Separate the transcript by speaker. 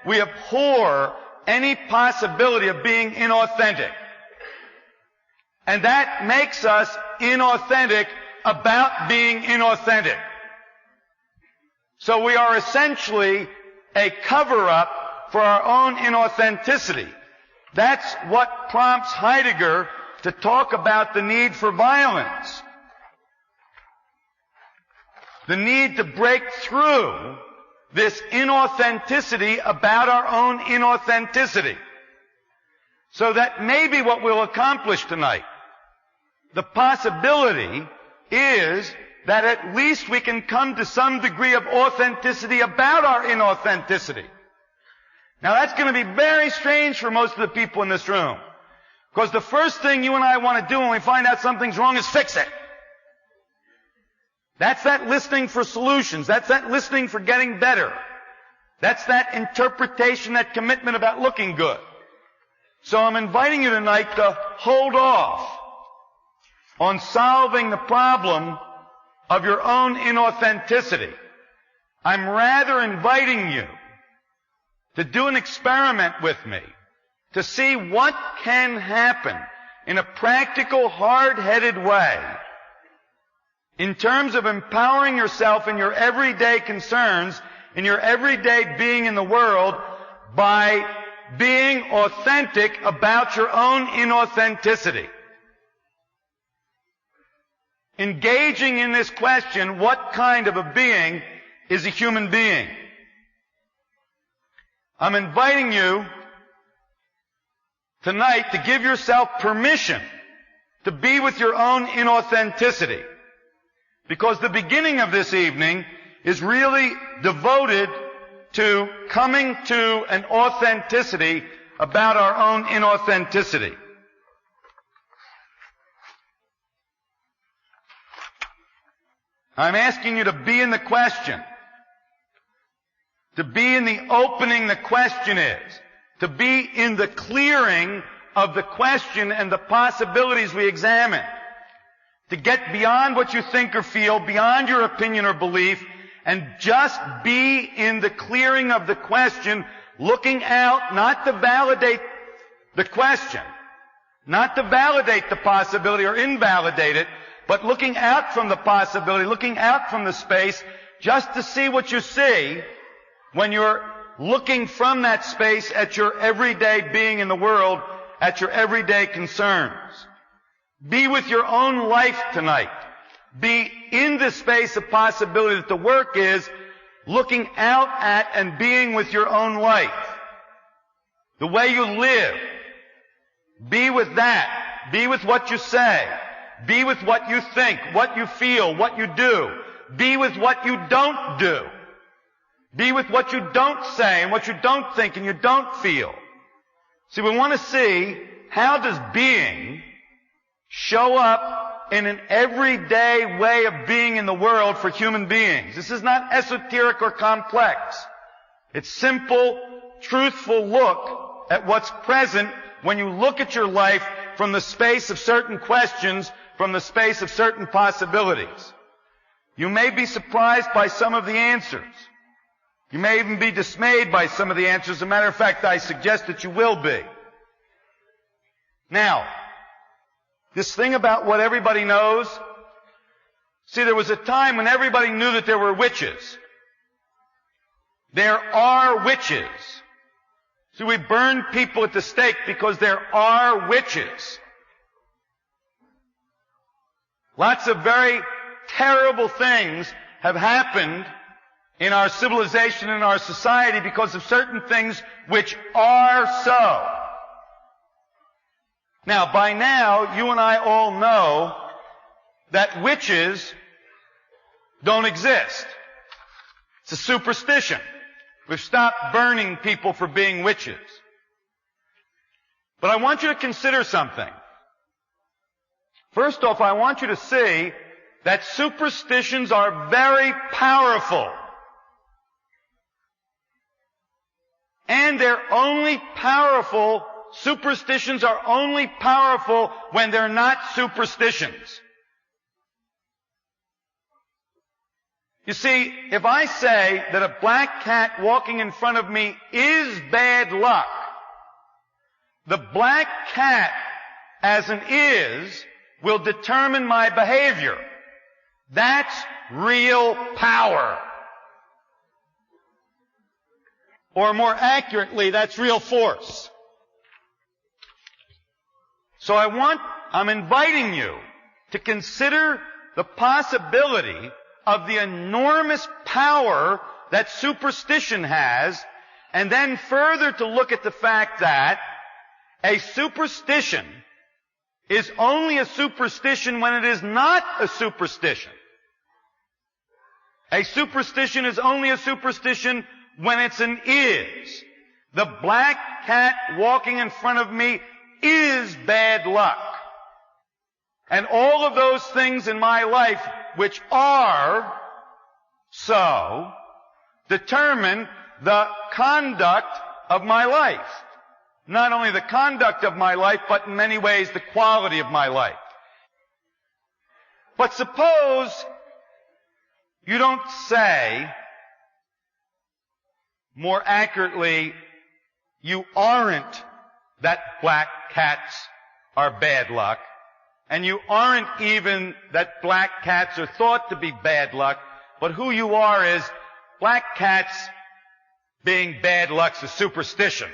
Speaker 1: we abhor any possibility of being inauthentic. And that makes us inauthentic about being inauthentic. So we are essentially a cover-up for our own inauthenticity. That's what prompts Heidegger to talk about the need for violence. The need to break through this inauthenticity about our own inauthenticity. So that maybe what we'll accomplish tonight, the possibility is that at least we can come to some degree of authenticity about our inauthenticity. Now that's going to be very strange for most of the people in this room. Because the first thing you and I want to do when we find out something's wrong is fix it. That's that listening for solutions. That's that listening for getting better. That's that interpretation, that commitment about looking good. So I'm inviting you tonight to hold off on solving the problem of your own inauthenticity. I'm rather inviting you to do an experiment with me to see what can happen in a practical, hard-headed way in terms of empowering yourself in your everyday concerns, in your everyday being in the world, by being authentic about your own inauthenticity. Engaging in this question, what kind of a being is a human being? I'm inviting you tonight to give yourself permission to be with your own inauthenticity. Because the beginning of this evening is really devoted to coming to an authenticity about our own inauthenticity. I'm asking you to be in the question. To be in the opening the question is. To be in the clearing of the question and the possibilities we examine. To get beyond what you think or feel, beyond your opinion or belief, and just be in the clearing of the question, looking out, not to validate the question, not to validate the possibility or invalidate it, but looking out from the possibility, looking out from the space, just to see what you see when you're looking from that space at your everyday being in the world, at your everyday concerns. Be with your own life tonight. Be in the space of possibility that the work is looking out at and being with your own life. The way you live. Be with that. Be with what you say. Be with what you think, what you feel, what you do. Be with what you don't do. Be with what you don't say and what you don't think and you don't feel. See, we want to see how does being show up in an everyday way of being in the world for human beings. This is not esoteric or complex. It's simple, truthful look at what's present when you look at your life from the space of certain questions, from the space of certain possibilities. You may be surprised by some of the answers. You may even be dismayed by some of the answers. As a matter of fact, I suggest that you will be. Now, this thing about what everybody knows, see, there was a time when everybody knew that there were witches. There are witches. See, we burn people at the stake because there are witches. Lots of very terrible things have happened in our civilization and our society because of certain things which are so. Now, by now, you and I all know that witches don't exist. It's a superstition. We've stopped burning people for being witches. But I want you to consider something. First off, I want you to see that superstitions are very powerful. And they're only powerful, superstitions are only powerful when they're not superstitions. You see, if I say that a black cat walking in front of me is bad luck, the black cat as an is will determine my behavior. That's real power. Or more accurately, that's real force. So I'm inviting you to consider the possibility of the enormous power that superstition has, and then further to look at the fact that a superstition is only a superstition when it is not a superstition. A superstition is only a superstition when it's an is. The black cat walking in front of me is bad luck. And all of those things in my life which are so determine the conduct of my life. Not only the conduct of my life, but in many ways the quality of my life. But suppose you don't say, more accurately, you aren't that black cats are bad luck, and you aren't even that black cats are thought to be bad luck, but who you are is black cats being bad luck's a superstition.